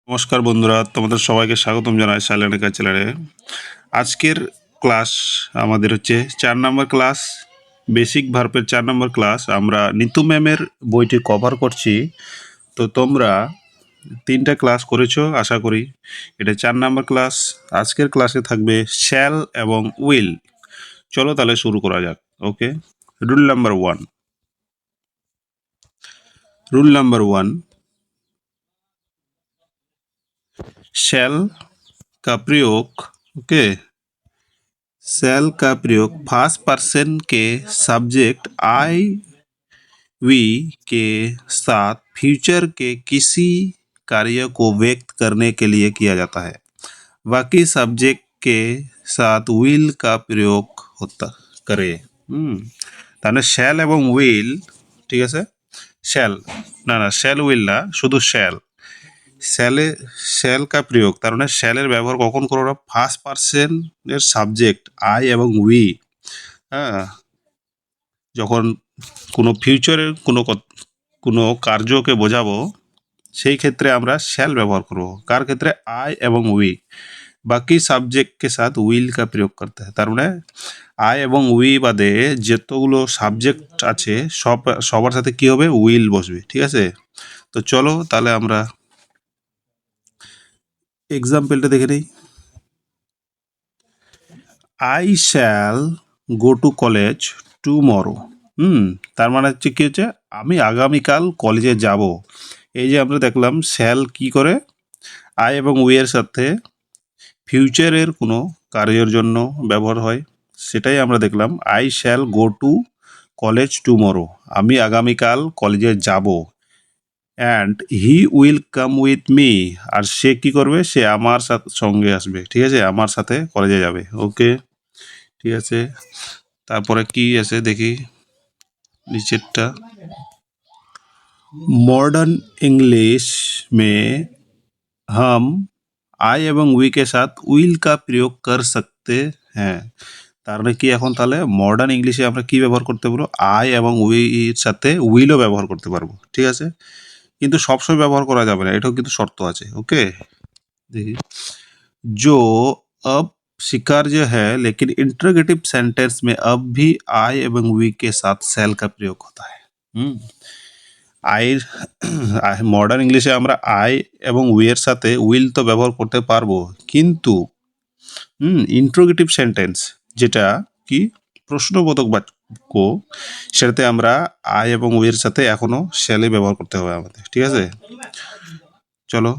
নমস্কার বন্ধুরা, তোমাদের সবাইকে স্বাগতম জানাই সাইলেন্ট একা চ্যানেলে। আজকের ক্লাস আমাদের হচ্ছে 4 নম্বর ক্লাস, বেসিক ভার্বের 4 নম্বর ক্লাস। আমরা নিতু ম্যামের বইটি কভার করছি। তো তোমরা 3টা ক্লাস করেছো আশা করি। এটা 4 নম্বর ক্লাস। আজকের ক্লাসে থাকবে শ্যাল এবং উইল। চলো তাহলে শুরু করা যাক। ওকে, রুল নাম্বার 1। রুল নাম্বার 1, शैल का प्रयोग, ओके, शैल का प्रयोग फर्स्ट पर्सन के सब्जेक्ट आई वी के साथ फ्यूचर के किसी कार्य को व्यक्त करने के लिए किया जाता है। बाकी सब्जेक्ट के साथ विल का प्रयोग होता करे। তাহলে শ্যাল এবং উইল, ঠিক আছে। শ্যাল না শ্যাল উইল না, শুধু শ্যাল। শ্যালে শ্যাল কা প্রয়োগ, তার মানে শ্যালের ব্যবহার কখন করো না? ফার্স্ট পার্সনের সাবজেক্ট আই এবং উই, হ্যাঁ, যখন কোনো ফিউচারের কোনো কার্যকে বোঝাবো সেই ক্ষেত্রে আমরা শ্যাল ব্যবহার করব। কার ক্ষেত্রে? আই এবং উই। বাকি সাবজেক্টকে সাথ উইল কা প্রয়োগ করতে হয়। তার মানে আই এবং উই বাদে যতগুলো সাবজেক্ট আছে সবার সাথে কি হবে? উইল বসবে, ঠিক আছে। তো চলো তাহলে আমরা এক্সাম্পলটা দেখে নিই। I shall go to college tomorrow. তার মানে হচ্ছে কি হচ্ছে? আমি আগামীকাল কলেজে যাব। এই যে আমরা দেখলাম শ্যাল কি করে? আই এবং উই এর সাথে ফিউচারের কোনো কার্যের জন্য ব্যবহার হয়, সেটাই আমরা দেখলাম। I shall go to college tomorrow, আমি আগামীকাল কলেজে যাব। And he will come with me, আর সে কি করবে? সে আমার সঙ্গে আসবে, ঠিক আছে, আমার সাথে কলেজে যাবে। ওকে, ঠিক আছে। তারপরে কি আছে দেখি নিচেরটা। मॉडर्न इंग्लिश में हम आई এবং উই के साथ উইল का प्रयोग कर सकते हैं। তার মানে কি? এখন তাহলে মডার্ন ইংলিশে আমরা কি ব্যবহার করতে পারবো? আই এবং উই এর সাথে উইলও ব্যবহার করতে পারবো, ঠিক আছে। কিন্তু সবসময় ব্যবহার করা যাবে না, এটাও কিন্তু শর্ত আছে। ওকে, देखिए, जो अब स्वीकार्य है लेकिन इंटरोगेटिव सेंटेंस में अब भी आई एवं वी के साथ सेल का प्रयोग होता है। আইর মডার্ন ইংলিশে আমরা আই এবং উই এর সাথে উইল তো ব্যবহার করতে পারবো, কিন্তু ইন্ট্রোগেটিভ সেন্টেন্স, যেটা কি প্রশ্নবোধক বাক্য, সেটাতে আমরা আই এবং উই এর সাথে এখনো শ্যালে ব্যবহার করতে হবে আমাদের, ঠিক আছে। চলো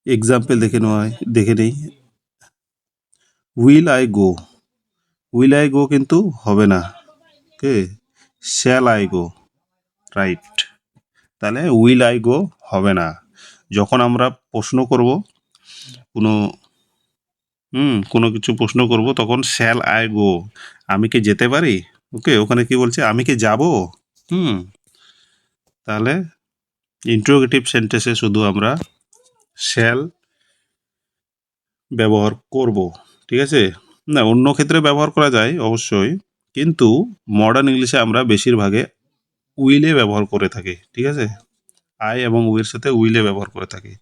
এক্সাম্পল দেখে নেই। উইল আই গো কিন্তু হবে না, ওকে, শ্যাল আই গো, রাইট। তাহলে উইল আই গো হবে না। যখন আমরা প্রশ্ন করব, কোনো কিছু প্রশ্ন করব, তখন শ্যাল আই গো, আমি কি যেতে পারি? ওকে, ওখানে কি বলছে? আমি কি যাব? তাহলে ইন্টারোগেটিভ সেন্টেন্সে শুধু আমরা শ্যাল ব্যবহার করব, ঠিক আছে। না, অন্য ক্ষেত্রে ব্যবহার করা যায় অবশ্যই, কিন্তু মডার্ন ইংলিশে আমরা বেশিরভাগে উইলে ব্যবহার করে থাকি, ঠিক আছে। আই এবং উইয়ের সাথে উইলে ব্যবহার করে থাকি।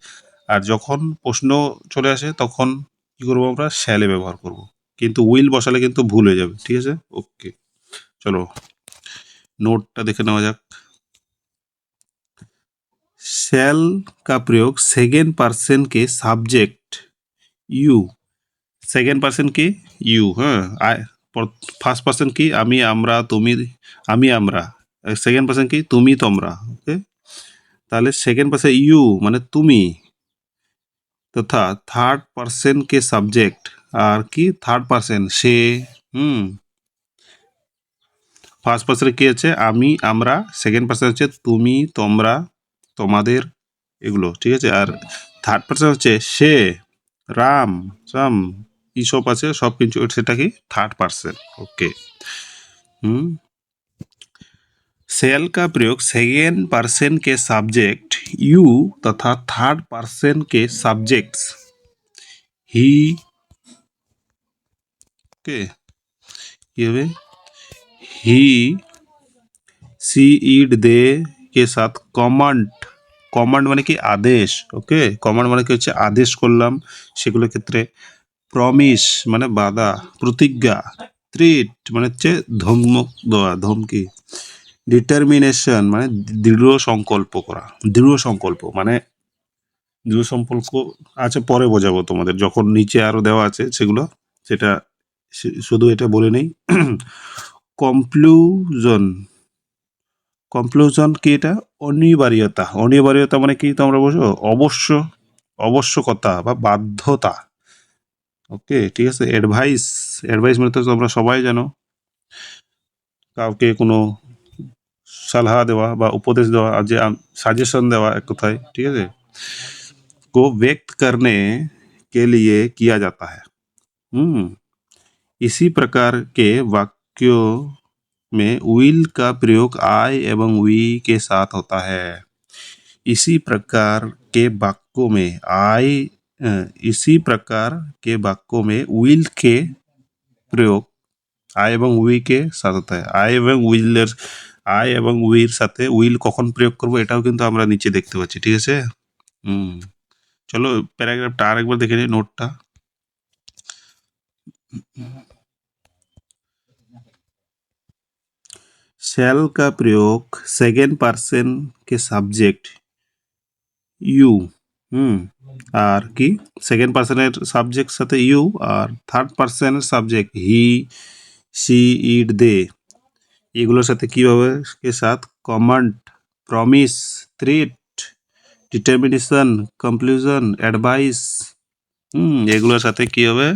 আর যখন প্রশ্ন চলে আসে তখন কি করবো? আমরা শ্যালে ব্যবহার করব, কিন্তু উইল বসালে কিন্তু ভুল হয়ে যাবে, ঠিক আছে। ওকে, চলো নোটটা দেখে নেওয়া যাক। শ্যাল का प्रयोग सेकेंड पर्सन के सब्जेक्ट यू, সেকেন্ড পার্সন কি? ইউ, হ্যাঁ। ফার্স্ট পার্সন কি? আমি, আমরা, তুমি, আমি, আমরা। সেকেন্ড পার্সন কি? তুমি, তোমরা। ওকে, তাহলে সেকেন্ড পার্সন ইউ মানে তুমি, তথা থার্ড পার্সন কে সাবজেক্ট, আর কি থার্ড পার্সন সে। ফার্স্ট পার্সনে কি আছে? আমি, আমরা। সেকেন্ড পার্সন হচ্ছে তুমি, তোমরা, তোমাদের, এগুলো, ঠিক আছে। আর থার্ড পার্সন হচ্ছে সে, রাম, সাম, এইসব আছে সব কিছু, সেটা কি? Third person. ওকে, सेल का प्रयोग सेकेंड पर्सन के सब्जेक्ट यू तथा थर्ड पर्सन के सब्जेक्ट्स ही, ओके, ये ही, सी, इड, दे के साथ कमेंट কমান্ড মানে কি আদেশ, ওকে। কমান্ড মানে কি হচ্ছে আদেশ করলাম, সেগুলোর ক্ষেত্রে প্রমিস মানে বাধা, প্রতিজ্ঞা, থ্রেট মানে হচ্ছে ধমক দেওয়া, ধমকি, ডিটারমিনেশন মানে দৃঢ় সংকল্প করা, দৃঢ় সংকল্প মানে দৃঢ় সম্পর্ক আছে, পরে বোঝাবো তোমাদের, যখন নিচে আরো দেওয়া আছে সেগুলো, সেটা শুধু এটা বলে নেই। কনক্লুজন, কনক্লুজন কি এটা? অনিবার্যতা, অনিবার্যতা মানে কি তোমরা বোঝো? অবশ্য, আবশ্যকতা বা বাধ্যতা, ওকে ঠিক আছে। অ্যাডভাইস, অ্যাডভাইস মানে তো তোমরা সবাই জানো, কাউকে কোনো সলাহ দেওয়া বা উপদেশ দেওয়া, যে সাজেশন দেওয়া এক কথায়, ঠিক আছে। को व्यक्त करने के लिए किया जाता है। इसी प्रकार के वाक्यों में विल का प्रयोग आई एवं वी के साथ होता है। इसी प्रकार के वाक्यों में इसी प्रकार के वाक्यों में विल के प्रयोग आई এবং উই কে সাথে হতে হয়। আই এবং উইর সাথে উইল কখন প্রয়োগ করব এটাও কিন্তু আমরা নিচে দেখতে পাচ্ছি, ঠিক আছে। চলো প্যারাগ্রাফটা আরেকবার দেখে নিই, নোটটা। शैल का प्रयोग सेकेंड पर्सन के सब्जेक्ट ইউ, আর কি সেকেন্ড পার্সনের সাবজেক্ট সাথে ইউ, আর থার্ড পার্সনের সাবজেক্ট হি, সি, ইট, দে, এগুলোর সাথে কীভাবে কে সাথ command, promise, threat, determination, conclusion, advice, এগুলোর সাথে কী হবে?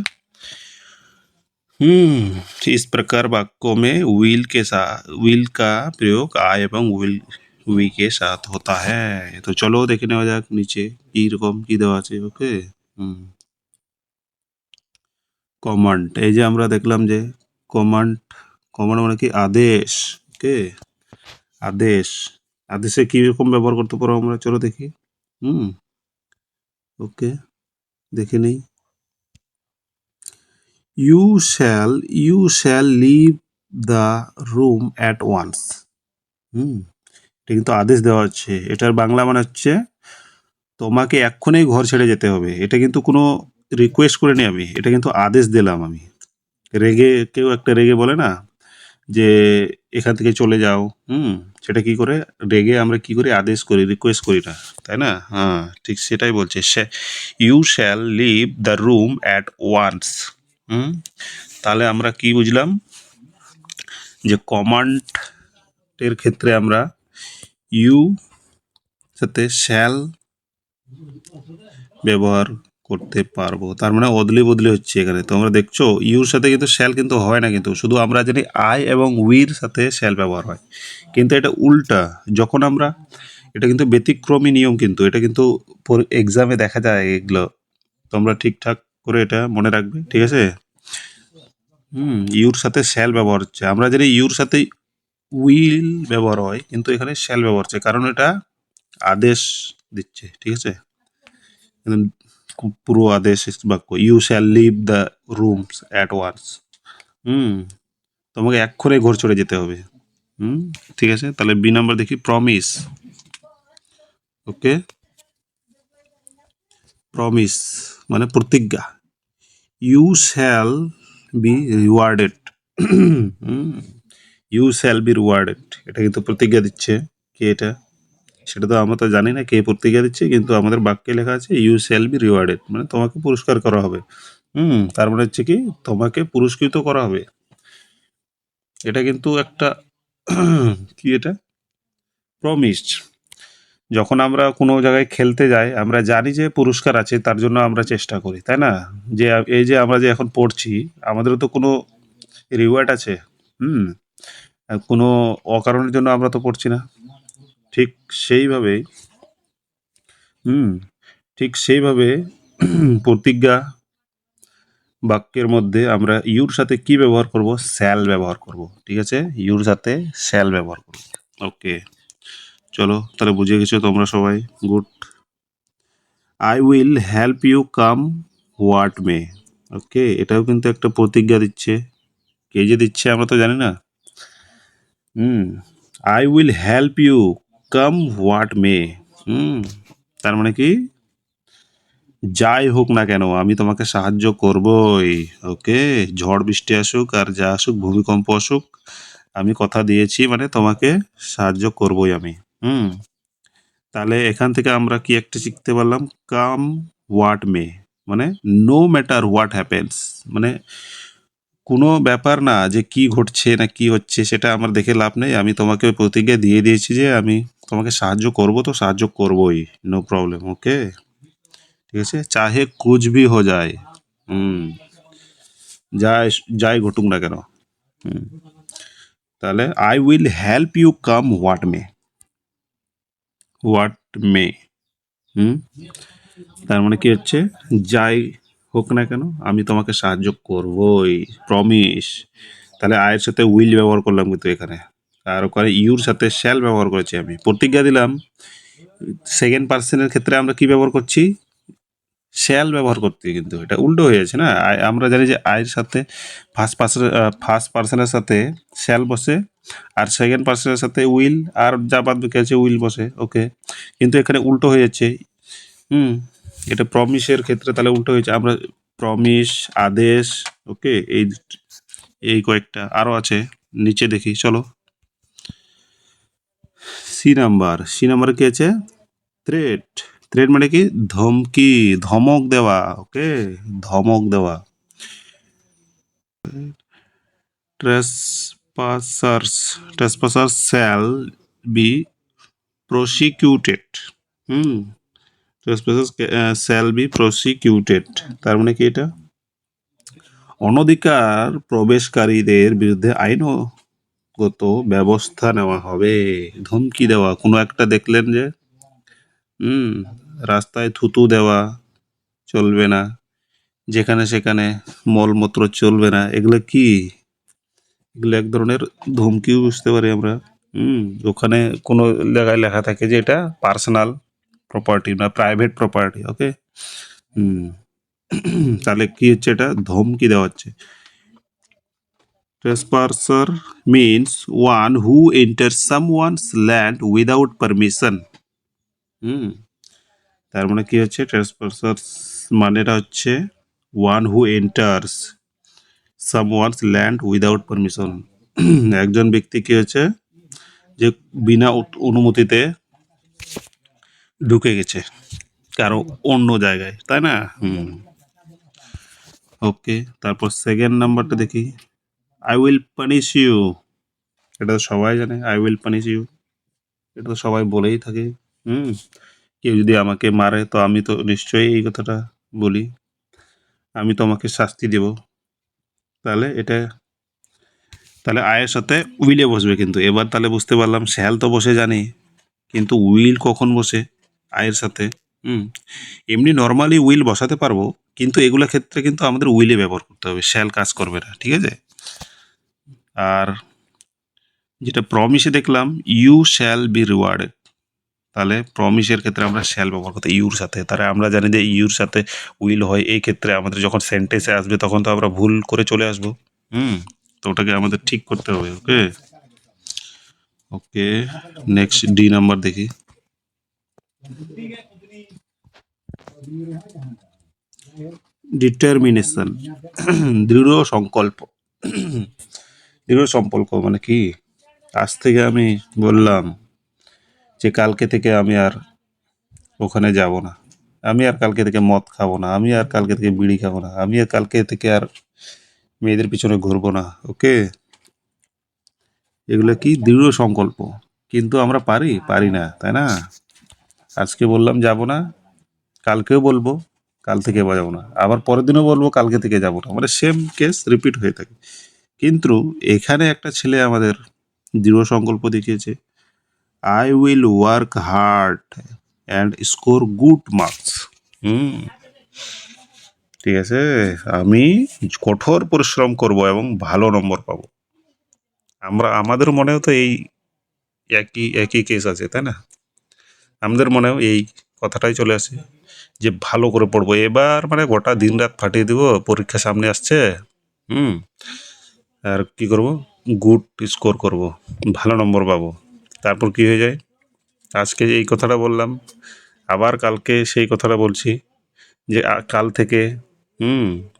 इस प्रकार वाक्यों में विल का प्रयोग आई एवं উই কে সাথ হতা হ্যায়। তো চলো দেখে নেওয়া যাক নিচে কি রকম কি দেওয়া আছে, ওকে। কমান্ড, এই যে আমরা দেখলাম যে কমান্ড, কমান্ড মানে কি আদেশ, ওকে। আদেশ, আদেশে কি রকম ব্যবহার করতে পারো আমরা, চলো দেখি। ওকে দেখে নেই। You shall leave the room at once. এটা কিন্তু আদেশ দেওয়া হচ্ছে, এটার বাংলা মানে হচ্ছে তোমাকে এক্ষুনি ঘর ছেড়ে যেতে হবে। এটা কিন্তু কোনো রিকোয়েস্ট করে নি আমি, এটা কিন্তু আদেশ দিলাম আমি। রেগে কেউ একটা রেগে বলে না যে এখান থেকে চলে যাও, সেটা কি করে রেগে আমরা কি করি, আদেশ করি, রিকোয়েস্ট করি না, তাই না? হ্যাঁ ঠিক সেটাই বলছে, you shall leave the room at once. তাহলে আমরা কি বুঝলাম যে কমান্ডের ক্ষেত্রে আমরা ইউ সাথে শ্যাল ব্যবহার করতে পারবো, তার মানে অদলি বদলি হচ্ছে এখানে। তোমরা দেখছো ইউর সাথে কিন্তু শ্যাল কিন্তু হয় না, কিন্তু শুধু আমরা জানি আই এবং উইর সাথে শ্যাল ব্যবহার হয়, কিন্তু এটা উল্টা। যখন আমরা, এটা কিন্তু ব্যতিক্রমী নিয়ম, কিন্তু এটা কিন্তু এক্সামে দেখা যায় এগুলো, তোমরা ঠিকঠাক করে এটা মনে রাখবে, ঠিক আছে। ইউর সাথে শ্যাল ব্যবহার হচ্ছে, আমরা জানি ইউর সাথে উইল ব্যবহার হয়, কিন্তু এখানে শ্যাল ব্যবহার হচ্ছে, কারণ এটা আদেশ দিচ্ছে, ঠিক আছে। পুরো আদেশ বাক্য, you shall leave the rooms at once. তোমাকে এক্ষুনি ঘর ছেড়ে যেতে হবে। ঠিক আছে, তাহলে বি নাম্বার দেখি, প্রমিস, ওকে। প্রমিস মানে প্রতিজ্ঞা। You shall be rewarded, you shall be rewarded, এটা কিন্তু প্রতিজ্ঞা দিচ্ছে। কে এটা? সেটা তো আমরা তো জানি না কে প্রতিজ্ঞা দিচ্ছে, কিন্তু আমাদের বাক্যে লেখা আছে ইউ শ্যাল বি রিওয়ার্ডেড, মানে তোমাকে পুরস্কার করা হবে। তার মানে হচ্ছে কি তোমাকে পুরস্কৃত করা হবে। এটা কিন্তু একটা কি, এটা প্রমিস। যখন আমরা কোনো জায়গায় খেলতে যাই, আমরা জানি যে পুরস্কার আছে, তার জন্য আমরা চেষ্টা করি, তাই না? যে এই যে আমরা যে এখন পড়ছি, আমাদেরও তো কোনো রিওয়ার্ড আছে, কোনো অকারণের জন্য আমরা তো পড়ছি না। ঠিক সেইভাবেই ঠিক সেইভাবে প্রতিজ্ঞা বাক্যের মধ্যে আমরা ইউর সাথে কি ব্যবহার করব? শ্যাল ব্যবহার করব, ঠিক আছে। ইউর সাথে শ্যাল ব্যবহার করব, ওকে। চলো তাহলে বুঝে গেছো তোমরা সবাই, good. I will help you come what may, okay. এটাও কিন্তু একটা প্রতিজ্ঞা দিচ্ছে, কে যে দিচ্ছে আমরা তো জানি না। I will help you come what may, তার মানে কি, যাই হোক না কেন আমি তোমাকে সাহায্য করবই। ওকে, ঝড় বৃষ্টি আসুক আর যা আসুক, ভূমিকম্প আসুক, আমি কথা দিয়েছি মানে তোমাকে সাহায্য করবই আমি। তাহলে এখান থেকে আমরা কি একটা শিখতে পারলাম, কাম হোয়াট মে, মানে নো ম্যাটার হোয়াট হ্যাপেন্স, মানে কোনো ব্যাপার না যে কি ঘটছে না কি হচ্ছে সেটা আমার দেখে লাভ নেই, আমি তোমাকে প্রতিজ্ঞা দিয়ে দিয়েছি যে আমি তোমাকে সাহায্য করব, তো সাহায্য করবই, নো প্রবলেম। ওকে, ঠিক আছে, চাহে কুছ ভি হো যায়, হুম, যাই যাই ঘটুক না কেন। হুম, তাহলে I will help you come what may, what may, hmm, তার মানে কি হচ্ছে, যাই হোক না কেন আমি তোমাকে সাহায্য করবই, প্রমিস। তাহলে আয়ের সাথে উইল ব্যবহার করলাম কিন্তু এখানে, আর ওখানে ইউর সাথে শ্যাল ব্যবহার করেছি, আমি প্রতিজ্ঞা দিলাম। সেকেন্ড পার্সনের ক্ষেত্রে আমরা কি ব্যবহার করছি, শ্যাল ব্যবহার করতে, কিন্তু এটা উল্টো হয়ে যাচ্ছে না। আমরা জানি যে আয়ের সাথে ফার্স্ট পার্সনের সাথে শ্যাল বসে, আর সেকেন্ড পার্সনের সাথে উইল, আর যা বাদ বাকি আছে উইল বসে। ওকে, কিন্তু এখানে উল্টো হয়ে যাচ্ছে। হুম, এটা প্রমিসের ক্ষেত্রে তাহলে উল্টো হয়েছে, আমরা প্রমিস, আদেশ, ওকে, এই এই কয়েকটা আরও আছে, নিচে দেখি চলো। সি নাম্বার কি আছে, থ্রেট। থ্রেট মানে কি, ধমকি, ধমক দেওয়া। ওকে, ধমক দেওয়া। Trespassers shall be prosecuted. Trespassers shall be prosecuted, তার মানে কি, এটা অনধিকার প্রবেশকারীদের বিরুদ্ধে আইনগত ব্যবস্থা নেওয়া হবে। ধমকি দেওয়া, কোনো একটা দেখলেন যে রাস্তায় থুতু দেওয়া চলবে না, যেখানে সেখানে মলমূত্র চলবে না, এগুলো কি, এগুলো এক ধরনের ধমকিও বুঝতে পারি আমরা। ওখানে কোনো জায়গায় লেখা থাকে যে এটা পার্সোনাল প্রপার্টি না প্রাইভেট প্রপার্টি। ওকে, তাহলে কি হচ্ছে, এটা ধমকি দেওয়া হচ্ছে। Trespasser means one who enters someone's land without permission. তার মানে কি হচ্ছে, ট্রেসপাসার্স মানেটা হচ্ছে one who enters someone's land without permission. একজন ব্যক্তি কি হচ্ছে, যে বিনা অনুমতিতে ঢুকে গেছে কারো অন্য জায়গায়, তাই না? ওকে, তারপর সেকেন্ড নাম্বারটা দেখি, আই উইল পানিশ ইউ। এটা তো সবাই জানে, আই উইল পানিশ ইউ, এটা তো সবাই বলেই থাকে। কেউ যদি আমাকে মারে তো আমি তো নিশ্চয়ই এই কথাটা বলি, আমি তো আমাকে শাস্তি দেব। তাহলে এটা, তাহলে আয়ের সাথে উইলে বসবে, কিন্তু এবার তাহলে বুঝতে পারলাম শ্যাল তো বসে জানি, কিন্তু উইল কখন বসে আয়ের সাথে। এমনি নর্মালি উইল বসাতে পারবো, কিন্তু এগুলো ক্ষেত্রে কিন্তু আমাদের উইলে ব্যবহার করতে হবে, শ্যাল কাজ করবে না, ঠিক আছে। আর যেটা প্রমিসে দেখলাম, ইউ শ্যাল বি রিওয়ার্ডেড, তাহলে প্রমিসের ক্ষেত্রে আমরা শ্যাল ব্যবহার করতে ইউর সাথে, তাহলে আমরা জানি যে ইউর সাথে উইল হয়, এই ক্ষেত্রে আমাদের যখন সেন্টেন্সে আসবে তখন তো আমরা ভুল করে চলে আসবো। তো ওটাকে আমাদের ঠিক করতে হবে। ওকে, ওকে, নেক্সট ডি নাম্বার দেখি, ডিটারমিনেশন, দৃঢ় সংকল্প। দৃঢ় সম্পর্ক মানে কি, আজ থেকে আমি বললাম যে কালকে থেকে আমি আর ওখানে যাব না, আমি আর কালকে থেকে মদ খাবো না, আমি আর কালকে থেকে বিড়ি খাবো না, আমি আর কালকে থেকে আর মেয়েদের পিছনে ঘুরবো না। ওকে, এগুলো কি, দৃঢ় সংকল্প, কিন্তু আমরা পারি না, তাই না? আজকে বললাম যাব না, কালকেও বলবো কাল থেকে যাবো না, আবার পরের দিনও বলবো কালকে থেকে যাবো না, মানে সেম কেস রিপিট হয়ে থাকে। কিন্তু এখানে একটা ছেলে আমাদের দৃঢ় সংকল্প দেখিয়েছে, I will work hard and score good marks. ঠিক আছে, আমি কঠোর পরিশ্রম করব এবং ভালো নম্বর পাবো। আমাদের মনেও তো এই একই একই কেস আছে, তাই না? আমাদের মনেও এই কথাটাই চলে আসে যে ভালো করে পড়বো এবার, মানে গোটা দিন রাত ফাটিয়ে দিব, পরীক্ষা সামনে আসছে। আর কি করব, গুড স্কোর করব, ভালো নম্বর পাবো। তারপর কি হয়ে যায়, আজকে এই কথাটা বললাম, আবার কালকে সেই কথাটা বলছি যে কাল থেকে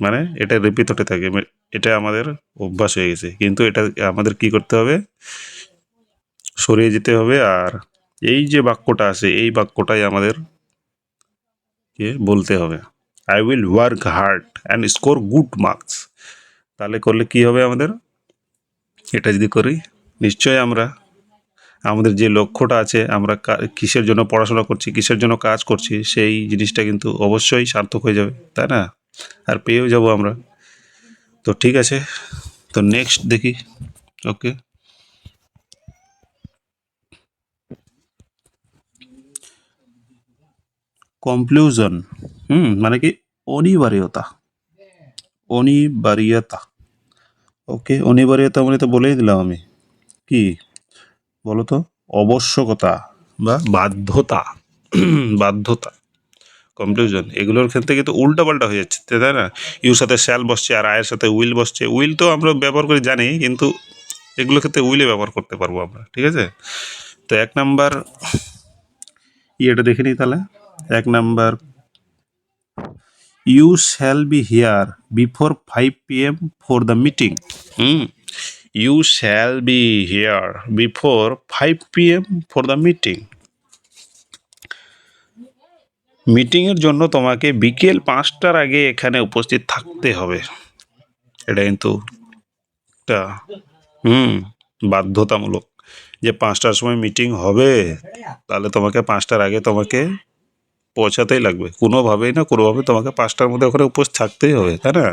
মানে এটা রিপিট হতে থাকে, এটা আমাদের অভ্যাস হয়ে গেছে। কিন্তু এটা আমাদের কি করতে হবে, সরিয়ে যেতে হবে। আর এই যে বাক্যটা আছে, এই বাক্যটাই আমাদের কে বলতে হবে, I will work hard and score good marks. তাহলে করলে কি হবে আমাদের, এটা যদি করি নিশ্চয়ই আমরা আমাদের যে লক্ষ্যটা আছে, আমরা কিসের জন্য পড়াশোনা করছি, কিসের জন্য কাজ করছি, সেই জিনিসটা কিন্তু অবশ্যই সার্থক হয়ে যাবে, তাই না? আর পেয়েও যাব আমরা। তো ঠিক আছে, তো নেক্সট দেখি। ওকে, কনক্লুশন মানে কি, অনিবার্যতা। অনিবার্যতা, ওকে, অনিবার্যতা মানে তো বলেই দিলাম আমি, কি বলো তো, আবশ্যকতা বা বাধ্যতা। বাধ্যতা, কনক্লুশন, এগুলোর ক্ষেত্রে কিন্তু উল্টাপাল্টা হয়ে যাচ্ছে, তাই না? ইউর সাথে শ্যাল বসছে আর আয়ের সাথে উইল বসছে। উইল তো আমরা ব্যবহার করে জানি, কিন্তু এগুলোর ক্ষেত্রে উইলে ব্যবহার করতে পারবো আমরা, ঠিক আছে? তো এক নাম্বার ইয়েটা দেখে নিই তাহলে। এক number, you shall be here before 5 PM for the meeting. You shall be here before 5 PM for the meeting. মিটিংয়ের জন্য তোমাকে বিকেল 5টার আগে এখানে উপস্থিত থাকতে হবে। এটা কিন্তু একটা বাধ্যতামূলক, যে 5টার সময় মিটিং হবে, তাহলে তোমাকে 5টার আগে তোমাকে পৌঁছাতেই লাগবে, কোনোভাবেই না কোনোভাবে তোমাকে 5টার মধ্যে ওখানে উপস্থিত থাকতেই হবে, তাই না?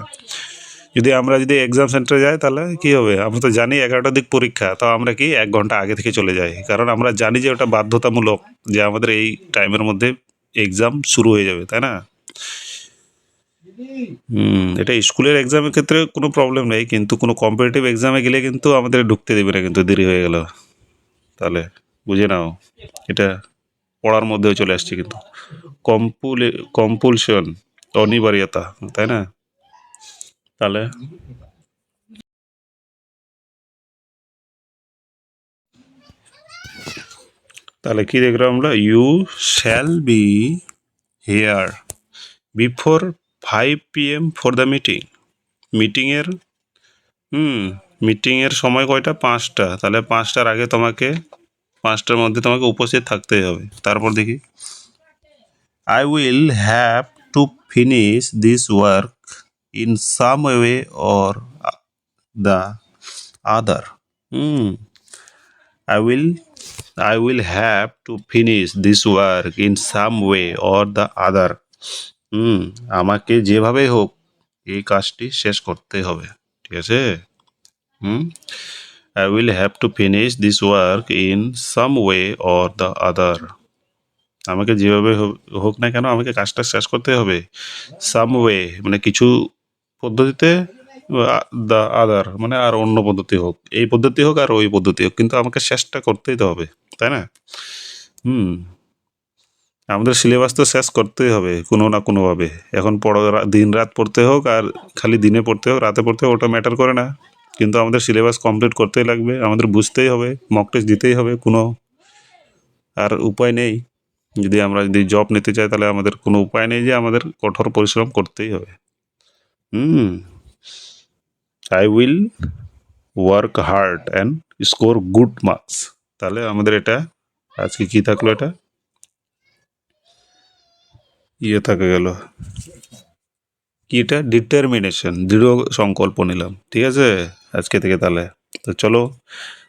আমরা যদি এক্সাম সেন্টারে যাই তাহলে কি হবে, আমরা তো জানি 11টার দিক পরীক্ষা, তো আমরা কি 1 ঘন্টা আগে থেকে চলে যাই, কারণ আমরা জানি যে ওটা বাধ্যতামূলক, যে আমাদের এই টাইমের মধ্যে এক্সাম শুরু হয়ে যাবে, তাই না? এটা স্কুলের এক্সামের ক্ষেত্রে কোনো প্রবলেম নেই, কিন্তু কোনো কম্পিটিটিভ এক্সামে গেলে কিন্তু আমাদের ঢুকতে দেবে না, কিন্তু দেরি হয়ে গেল। তাহলে বুঝে নাও, এটা পড়ার মধ্যেও চলে আসছে কিন্তু, কম্পুলশন, অনিবার্যতা, তাই না? তাহলে তাহলে কি দেখলাম আমরা, you shall be here before 5 PM for the meeting. মিটিংয়ের মিটিংয়ের সময় কয়টা, 5টা, তাহলে 5টার আগে তোমাকে, 5টার মধ্যে তোমাকে উপস্থিত থাকতেই হবে। তারপর দেখি, I will have to finish this work in some way or the other. I will have to finish this work in some way or the other. আমাকে যেভাবেই হোক এই কাজটি শেষ করতে হবে, ঠিক আছে? I will have to finish this work in some way or the other. আমাকে যেভাবে হোক না কেন আমাকে কাজটা শেষ করতে হবে। সাম ওয়ে মানে কিছু পদ্ধতিতে, দ্য আদার মানে আর অন্য পদ্ধতি হোক, এই পদ্ধতি হোক আর ওই পদ্ধতি হোক, কিন্তু আমাকে শেষটা করতেই তো হবে, তাই না? আমাদের সিলেবাস তো শেষ করতেই হবে কোনো না কোনোভাবে। এখন দিন রাত পড়তে হোক আর খালি দিনে পড়তে হোক রাতে পড়তে হোক, ওটা ম্যাটার করে না, কিন্তু আমাদের সিলেবাস কমপ্লিট করতেই লাগবে, আমাদের বুঝতেই হবে, মক টেস্ট দিতেই হবে, কোনো আর উপায় নেই। যদি জব নিতে চাই তাহলে আমাদের কোনো উপায় নেই, যে আমাদের কঠোর পরিশ্রম করতেই হবে। I will work hard and score good marks. তাহলে আমাদের এটা আজকে কি থাকলো, এটা থাকে গেল কি, এটা ডিটারমিনেশন, দৃঢ় সংকল্প নিলাম, ঠিক আছে আজকে থেকে। তাহলে তো চলো,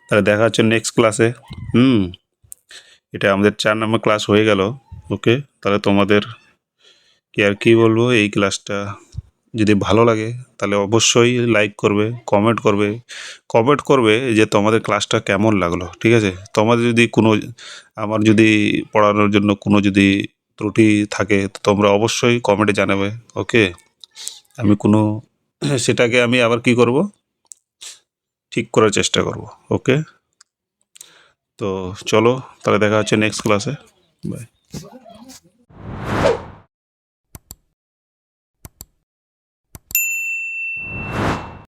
তাহলে দেখা হচ্ছে নেক্সট ক্লাসে। এটা আমাদের 4 নম্বর ক্লাস হয়ে গেল। ওকে, তাহলে তোমাদের কি আর কি বলবো, এই ক্লাসটা যদি ভালো লাগে তাহলে অবশ্যই লাইক করবে, কমেন্ট করবে যে তোমাদের ক্লাসটা কেমন লাগলো, ঠিক আছে? তোমাদের যদি কোনো, আমার যদি পড়ানোর জন্য কোনো যদি ত্রুটি থাকে তো তোমরা অবশ্যই কমেন্টে জানাবে। ওকে, আমি সেটাকে আমি আবার কি করব, ঠিক করার চেষ্টা করব। ওকে, তো চলো তাহলে দেখা হচ্ছে নেক্সট ক্লাসে। বাই।